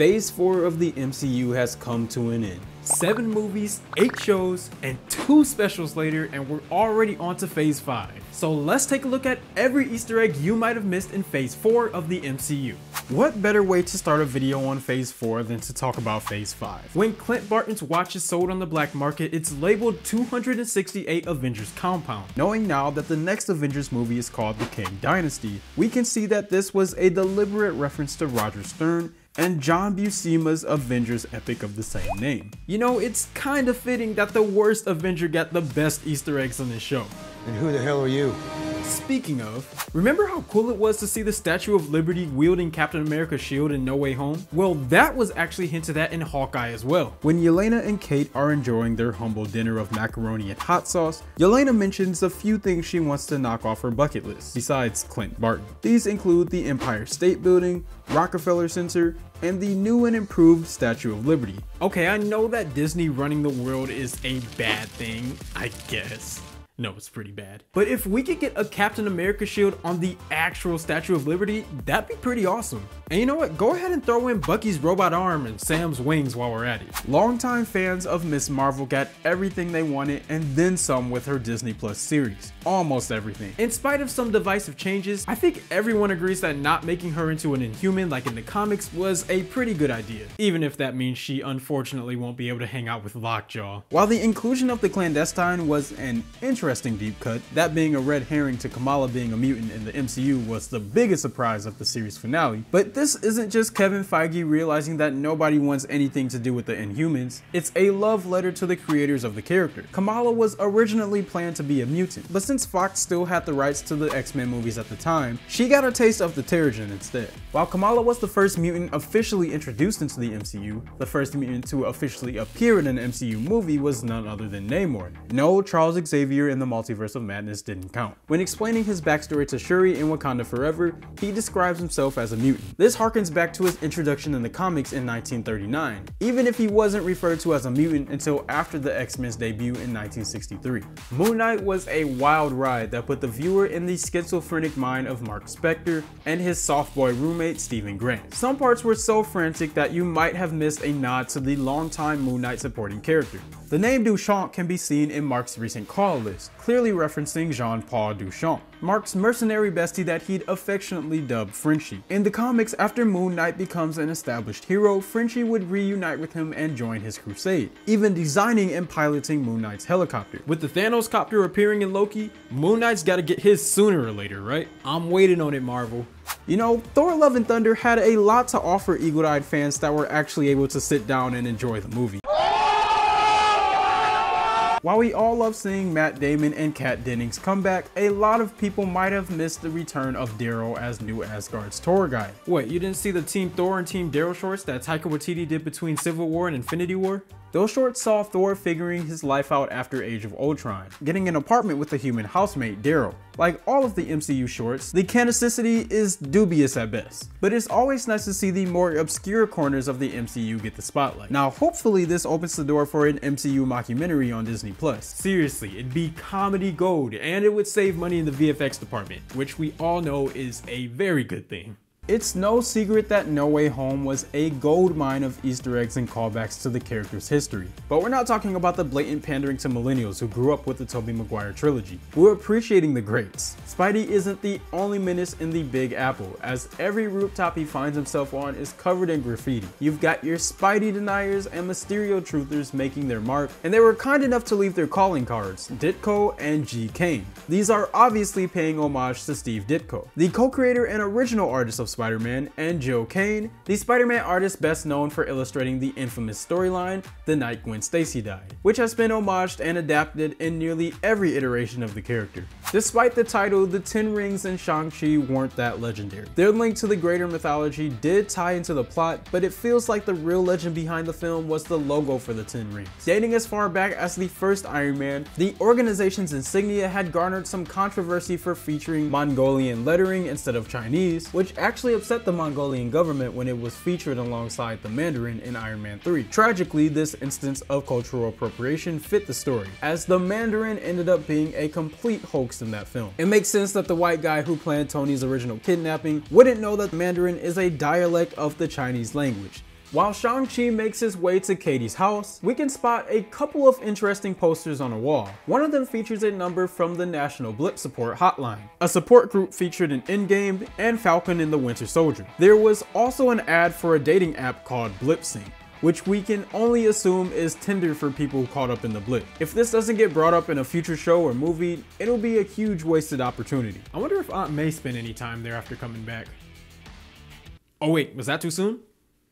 Phase 4 of the MCU has come to an end. 7 movies, 8 shows, and 2 specials later, and we're already on to Phase 5. So let's take a look at every Easter egg you might have missed in Phase 4 of the MCU. What better way to start a video on Phase 4 than to talk about Phase 5? When Clint Barton's watch is sold on the black market, it's labeled 268 Avengers Compound. Knowing now that the next Avengers movie is called the Kang Dynasty, we can see that this was a deliberate reference to Roger Stern and John Buscema's Avengers epic of the same name. You know, it's kind of fitting that the worst Avenger got the best Easter eggs on this show. And who the hell are you? Speaking of, remember how cool it was to see the Statue of Liberty wielding Captain America's shield in No Way Home? Well, that was actually hinted at in Hawkeye as well. When Yelena and Kate are enjoying their humble dinner of macaroni and hot sauce, Yelena mentions a few things she wants to knock off her bucket list, besides Clint Barton. These include the Empire State Building, Rockefeller Center, and the new and improved Statue of Liberty. Okay, I know that Disney running the world is a bad thing, I guess. No, it's pretty bad. But if we could get a Captain America shield on the actual Statue of Liberty, that'd be pretty awesome. And you know what? Go ahead and throw in Bucky's robot arm and Sam's wings while we're at it. Longtime fans of Ms. Marvel got everything they wanted and then some with her Disney Plus series. Almost everything. In spite of some divisive changes, I think everyone agrees that not making her into an Inhuman like in the comics was a pretty good idea. Even if that means she unfortunately won't be able to hang out with Lockjaw. While the inclusion of the clandestine was an interesting deep cut, that being a red herring to Kamala being a mutant in the MCU was the biggest surprise of the series finale. But this isn't just Kevin Feige realizing that nobody wants anything to do with the Inhumans. It's a love letter to the creators of the character. Kamala was originally planned to be a mutant, but since Fox still had the rights to the X-Men movies at the time, she got a taste of the Terrigen instead. While Kamala was the first mutant officially introduced into the MCU, the first mutant to officially appear in an MCU movie was none other than Namor. No, Charles Xavier in the Multiverse of Madness didn't count. When explaining his backstory to Shuri in Wakanda Forever, he describes himself as a mutant. This harkens back to his introduction in the comics in 1939, even if he wasn't referred to as a mutant until after the X-Men's debut in 1963. Moon Knight was a wild ride that put the viewer in the schizophrenic mind of Mark Spector and his soft boy roommate Stephen Grant. Some parts were so frantic that you might have missed a nod to the longtime Moon Knight supporting character. The name Duchamp can be seen in Mark's recent call list, clearly referencing Jean-Paul Duchamp, Mark's mercenary bestie that he'd affectionately dubbed Frenchie. In the comics, after Moon Knight becomes an established hero, Frenchie would reunite with him and join his crusade, even designing and piloting Moon Knight's helicopter. With the Thanos copter appearing in Loki, Moon Knight's gotta get his sooner or later, right? I'm waiting on it, Marvel. You know, Thor Love and Thunder had a lot to offer eagle-eyed fans that were actually able to sit down and enjoy the movie. While we all love seeing Matt Damon and Kat Dennings come back, a lot of people might have missed the return of Darryl as New Asgard's tour guide. What, you didn't see the Team Thor and Team Darryl shorts that Taika Waititi did between Civil War and Infinity War? Those shorts saw Thor figuring his life out after Age of Ultron, getting an apartment with a human housemate, Darryl. Like all of the MCU shorts, the canonicity is dubious at best, but it's always nice to see the more obscure corners of the MCU get the spotlight. Now hopefully this opens the door for an MCU mockumentary on Disney+. Seriously, it'd be comedy gold, and it would save money in the VFX department, which we all know is a very good thing. It's no secret that No Way Home was a goldmine of Easter eggs and callbacks to the character's history. But we're not talking about the blatant pandering to millennials who grew up with the Tobey Maguire trilogy. We're appreciating the greats. Spidey isn't the only menace in the Big Apple, as every rooftop he finds himself on is covered in graffiti. You've got your Spidey deniers and Mysterio truthers making their mark, and they were kind enough to leave their calling cards, Ditko and G. Kane. These are obviously paying homage to Steve Ditko, the co-creator and original artist of Spider-Man, and Joe Kane, the Spider-Man artist best known for illustrating the infamous storyline The Night Gwen Stacy Died, which has been homaged and adapted in nearly every iteration of the character. Despite the title, the Ten Rings and Shang-Chi weren't that legendary. Their link to the greater mythology did tie into the plot, but it feels like the real legend behind the film was the logo for the Ten Rings. Dating as far back as the first Iron Man, the organization's insignia had garnered some controversy for featuring Mongolian lettering instead of Chinese, which actually upset the Mongolian government when it was featured alongside the Mandarin in Iron Man 3. Tragically, this instance of cultural appropriation fit the story, as the Mandarin ended up being a complete hoax in that film. It makes sense that the white guy who planned Tony's original kidnapping wouldn't know that Mandarin is a dialect of the Chinese language. While Shang-Chi makes his way to Katie's house, we can spot a couple of interesting posters on a wall. One of them features a number from the National Blip Support Hotline, a support group featured in Endgame and Falcon and the Winter Soldier. There was also an ad for a dating app called Blip Sync, which we can only assume is Tinder for people caught up in the blip. If this doesn't get brought up in a future show or movie, it'll be a huge wasted opportunity. I wonder if Aunt May spent any time there after coming back. Oh wait, was that too soon?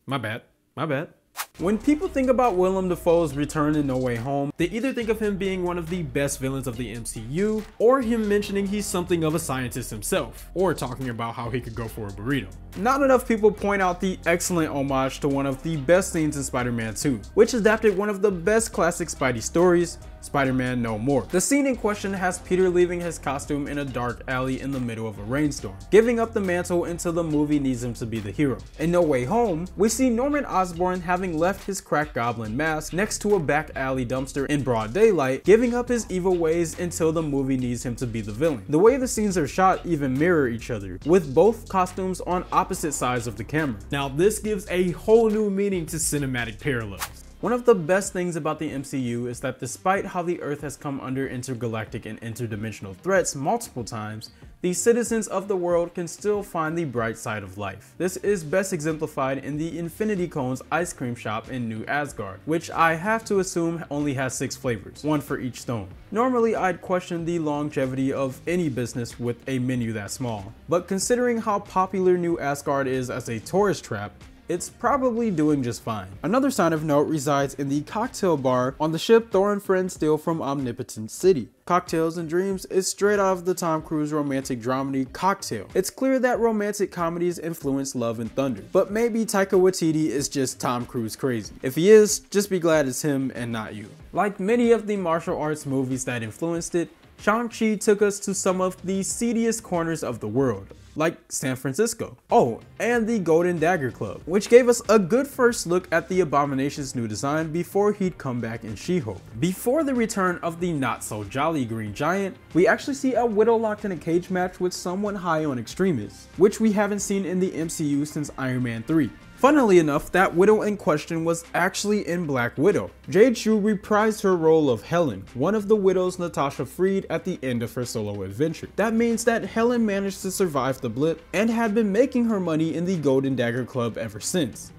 My bad. My bad. When people think about Willem Dafoe's return in No Way Home, they either think of him being one of the best villains of the MCU, or him mentioning he's something of a scientist himself, or talking about how he could go for a burrito. Not enough people point out the excellent homage to one of the best scenes in Spider-Man 2, which adapted one of the best classic Spidey stories, Spider-Man No More. The scene in question has Peter leaving his costume in a dark alley in the middle of a rainstorm, giving up the mantle until the movie needs him to be the hero. In No Way Home, we see Norman Osborn having left his cracked Goblin mask next to a back alley dumpster in broad daylight, giving up his evil ways until the movie needs him to be the villain. The way the scenes are shot even mirror each other, with both costumes on opposite sides of the camera. Now this gives a whole new meaning to cinematic parallels. One of the best things about the MCU is that despite how the Earth has come under intergalactic and interdimensional threats multiple times, the citizens of the world can still find the bright side of life. This is best exemplified in the Infinity Cones ice cream shop in New Asgard, which I have to assume only has 6 flavors, 1 for each stone. Normally I'd question the longevity of any business with a menu that small, but considering how popular New Asgard is as a tourist trap, it's probably doing just fine. Another sign of note resides in the cocktail bar on the ship Thor and friends steal from Omnipotent City. Cocktails and Dreams is straight out of the Tom Cruise romantic dramedy Cocktail. It's clear that romantic comedies influence Love and Thunder, but maybe Taika Waititi is just Tom Cruise crazy. If he is, just be glad it's him and not you. Like many of the martial arts movies that influenced it, Shang-Chi took us to some of the seediest corners of the world, like San Francisco. Oh, and the Golden Dagger Club, which gave us a good first look at the Abomination's new design before he'd come back in She-Hulk. Before the return of the not-so-jolly Green Giant, we actually see a Widow locked in a cage match with someone high on extremis, which we haven't seen in the MCU since Iron Man 3. Funnily enough, that Widow in question was actually in Black Widow. Jade Chu reprised her role of Helen, one of the widows Natasha freed at the end of her solo adventure. That means that Helen managed to survive the blip and had been making her money in the Golden Dagger Club ever since.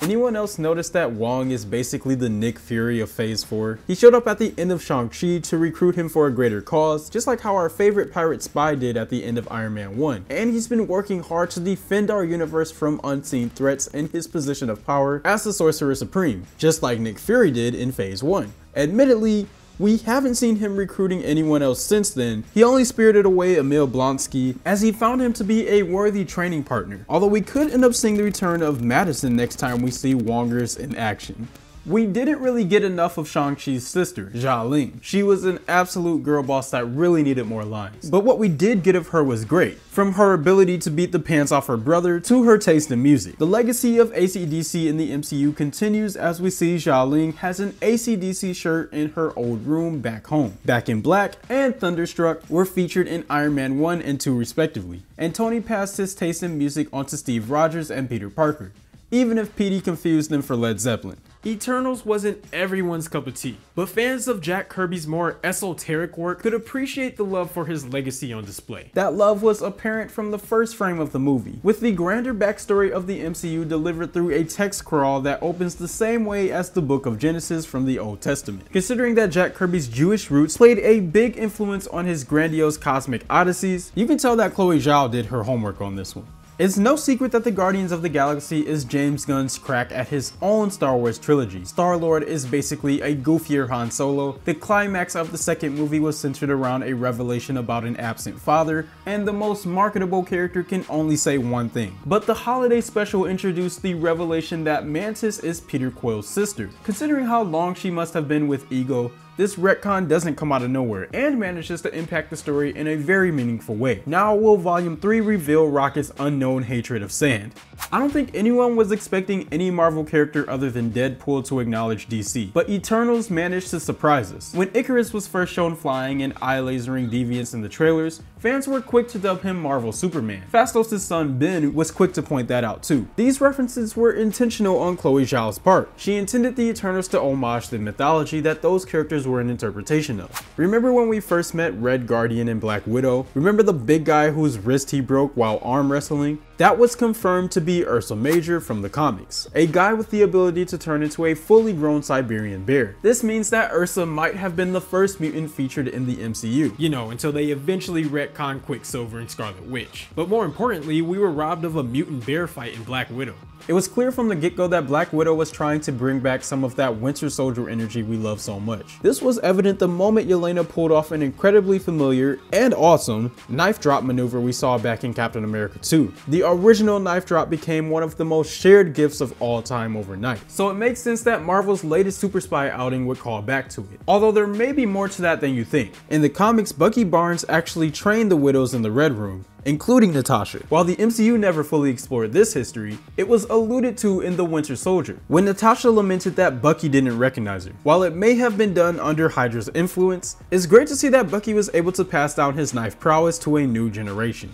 Anyone else notice that Wong is basically the Nick Fury of Phase 4? He showed up at the end of Shang-Chi to recruit him for a greater cause, just like how our favorite pirate spy did at the end of Iron Man 1. And he's been working hard to defend our universe from unseen threats in his position of power as the Sorcerer Supreme, just like Nick Fury did in Phase 1. Admittedly, we haven't seen him recruiting anyone else since then. He only spirited away Emil Blonsky as he found him to be a worthy training partner. Although we could end up seeing the return of Madison next time we see Wongers in action. We didn't really get enough of Shang-Chi's sister, Jia Ling. She was an absolute girl boss that really needed more lines. But what we did get of her was great. From her ability to beat the pants off her brother to her taste in music. The legacy of AC/DC in the MCU continues as we see Jia Ling has an AC/DC shirt in her old room back home. Back in Black and Thunderstruck were featured in Iron Man 1 and 2 respectively. And Tony passed his taste in music onto Steve Rogers and Peter Parker, even if Petey confused them for Led Zeppelin. Eternals wasn't everyone's cup of tea, but fans of Jack Kirby's more esoteric work could appreciate the love for his legacy on display. That love was apparent from the first frame of the movie, with the grander backstory of the MCU delivered through a text crawl that opens the same way as the Book of Genesis from the Old Testament. Considering that Jack Kirby's Jewish roots played a big influence on his grandiose cosmic odysseys, you can tell that Chloe Zhao did her homework on this one. It's no secret that the Guardians of the Galaxy is James Gunn's crack at his own Star Wars trilogy. Star-Lord is basically a goofier Han Solo, the climax of the second movie was centered around a revelation about an absent father, and the most marketable character can only say one thing. But the holiday special introduced the revelation that Mantis is Peter Quill's sister. Considering how long she must have been with Ego, this retcon doesn't come out of nowhere and manages to impact the story in a very meaningful way. Now will Volume 3 reveal Rocket's unknown hatred of sand. I don't think anyone was expecting any Marvel character other than Deadpool to acknowledge DC, but Eternals managed to surprise us. When Icarus was first shown flying and eye-lasering deviants in the trailers, fans were quick to dub him Marvel Superman. Phastos' son Ben was quick to point that out too. These references were intentional on Chloe Zhao's part. She intended the Eternals to homage the mythology that those characters were an interpretation of. Remember when we first met Red Guardian and Black Widow? Remember the big guy whose wrist he broke while arm wrestling? That was confirmed to be Ursa Major from the comics, a guy with the ability to turn into a fully grown Siberian bear. This means that Ursa might have been the first mutant featured in the MCU, you know, until they eventually retconned Quicksilver and Scarlet Witch. But more importantly, we were robbed of a mutant bear fight in Black Widow. It was clear from the get-go that Black Widow was trying to bring back some of that Winter Soldier energy we love so much. This was evident the moment Yelena pulled off an incredibly familiar and awesome knife drop maneuver we saw back in Captain America 2. The original knife drop became one of the most shared gifs of all time overnight, so it makes sense that Marvel's latest super spy outing would call back to it. Although there may be more to that than you think. In the comics, Bucky Barnes actually trained the Widows in the Red Room, including Natasha. While the MCU never fully explored this history, it was alluded to in The Winter Soldier, when Natasha lamented that Bucky didn't recognize her. While it may have been done under Hydra's influence, it's great to see that Bucky was able to pass down his knife prowess to a new generation.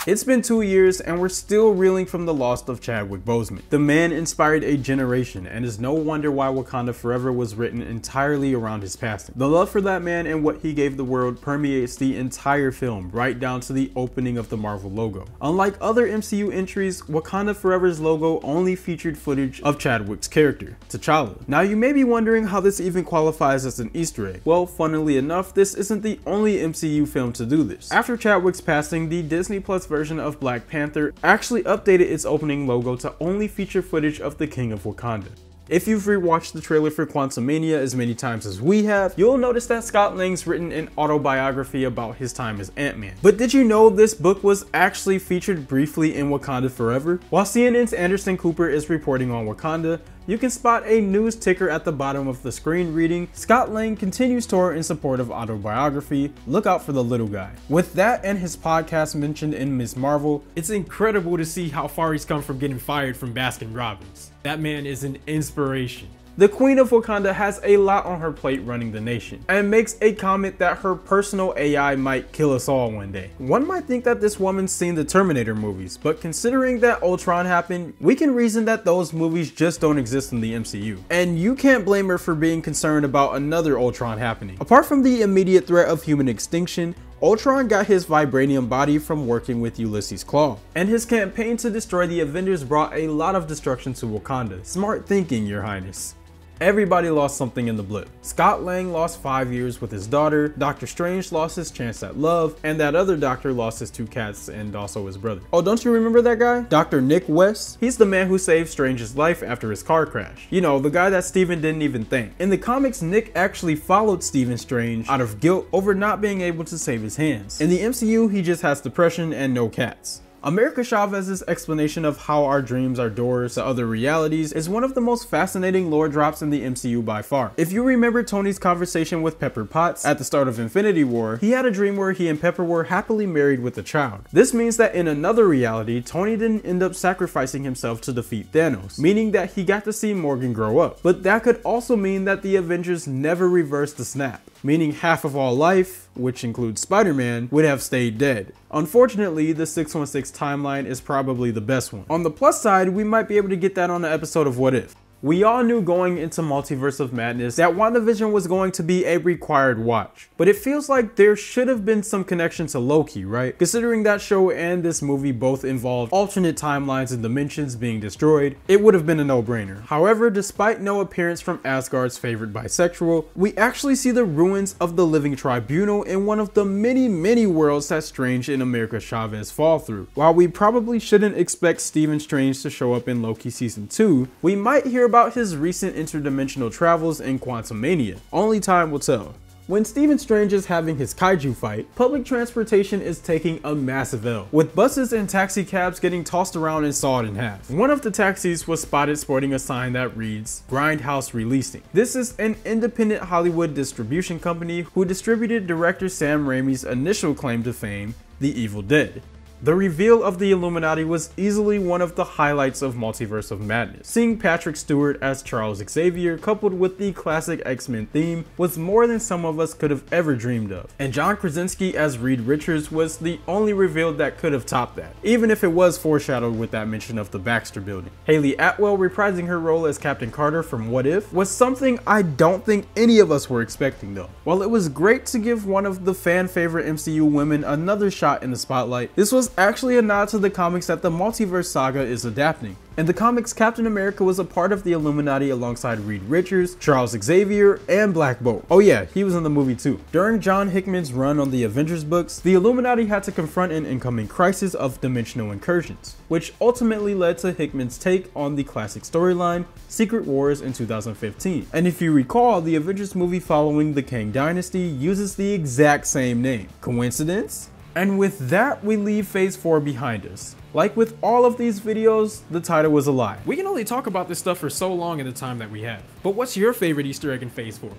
It's been 2 years and we're still reeling from the loss of Chadwick Boseman. The man inspired a generation, and it's no wonder why Wakanda Forever was written entirely around his passing. The love for that man and what he gave the world permeates the entire film, right down to the opening of the Marvel logo. Unlike other MCU entries, Wakanda Forever's logo only featured footage of Chadwick's character, T'Challa. Now you may be wondering how this even qualifies as an Easter egg. Well, funnily enough, this isn't the only MCU film to do this. After Chadwick's passing, the Disney Plus version of Black Panther actually updated its opening logo to only feature footage of the King of Wakanda. If you've rewatched the trailer for Quantumania as many times as we have, you'll notice that Scott Lang's written an autobiography about his time as Ant-Man. But did you know this book was actually featured briefly in Wakanda Forever? While CNN's Anderson Cooper is reporting on Wakanda, you can spot a news ticker at the bottom of the screen reading, Scott Lang continues tour in support of autobiography, look out for the little guy. With that and his podcast mentioned in Ms. Marvel, it's incredible to see how far he's come from getting fired from Baskin Robbins. That man is an inspiration. The Queen of Wakanda has a lot on her plate running the nation, and makes a comment that her personal AI might kill us all one day. One might think that this woman's seen the Terminator movies, but considering that Ultron happened, we can reason that those movies just don't exist in the MCU. And you can't blame her for being concerned about another Ultron happening. Apart from the immediate threat of human extinction, Ultron got his vibranium body from working with Ulysses Klaue, and his campaign to destroy the Avengers brought a lot of destruction to Wakanda. Smart thinking, Your Highness. Everybody lost something in the blip. Scott Lang lost 5 years with his daughter, Doctor Strange lost his chance at love, and that other doctor lost his 2 cats and also his brother. Oh, don't you remember that guy? Dr. Nick West? He's the man who saved Strange's life after his car crash. You know, the guy that Steven didn't even thank. In the comics, Nick actually followed Stephen Strange out of guilt over not being able to save his hands. In the MCU, he just has depression and no cats. America Chavez's explanation of how our dreams are doors to other realities is one of the most fascinating lore drops in the MCU by far. If you remember Tony's conversation with Pepper Potts at the start of Infinity War, he had a dream where he and Pepper were happily married with a child. This means that in another reality, Tony didn't end up sacrificing himself to defeat Thanos, meaning that he got to see Morgan grow up. But that could also mean that the Avengers never reversed the snap, meaning half of all life, which includes Spider-Man, would have stayed dead. Unfortunately, the 616 timeline is probably the best one. On the plus side, we might be able to get that on an episode of What If. We all knew going into Multiverse of Madness that Wandavision was going to be a required watch, but it feels like there should have been some connection to Loki, right? Considering that show and this movie both involved alternate timelines and dimensions being destroyed, it would have been a no-brainer. However, despite no appearance from Asgard's favorite bisexual, we actually see the ruins of the Living Tribunal in one of the many worlds that Strange and America Chavez fall through. While we probably shouldn't expect Stephen Strange to show up in Loki Season 2, we might hear about his recent interdimensional travels in Quantumania. Only time will tell. When Stephen Strange is having his kaiju fight, public transportation is taking a massive L, with buses and taxi cabs getting tossed around and sawed in half. One of the taxis was spotted sporting a sign that reads, "Grindhouse Releasing." This is an independent Hollywood distribution company who distributed director Sam Raimi's initial claim to fame, The Evil Dead. The reveal of the Illuminati was easily one of the highlights of Multiverse of Madness. Seeing Patrick Stewart as Charles Xavier coupled with the classic X-Men theme was more than some of us could have ever dreamed of. And John Krasinski as Reed Richards was the only reveal that could have topped that, even if it was foreshadowed with that mention of the Baxter Building. Haley Atwell reprising her role as Captain Carter from What If was something I don't think any of us were expecting though. While it was great to give one of the fan favorite MCU women another shot in the spotlight, this was actually a nod to the comics that the multiverse saga is adapting. In the comics, Captain America was a part of the Illuminati alongside Reed Richards, Charles Xavier, and Black Bolt. Oh yeah, he was in the movie too. During John Hickman's run on the Avengers books, the Illuminati had to confront an incoming crisis of dimensional incursions, which ultimately led to Hickman's take on the classic storyline, Secret Wars in 2015. And if you recall, the Avengers movie following the Kang Dynasty uses the exact same name. Coincidence? And with that, we leave phase 4 behind us. Like with all of these videos, the title was a lie. We can only talk about this stuff for so long in the time that we have. But what's your favorite Easter egg in phase 4?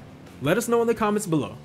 Let us know in the comments below.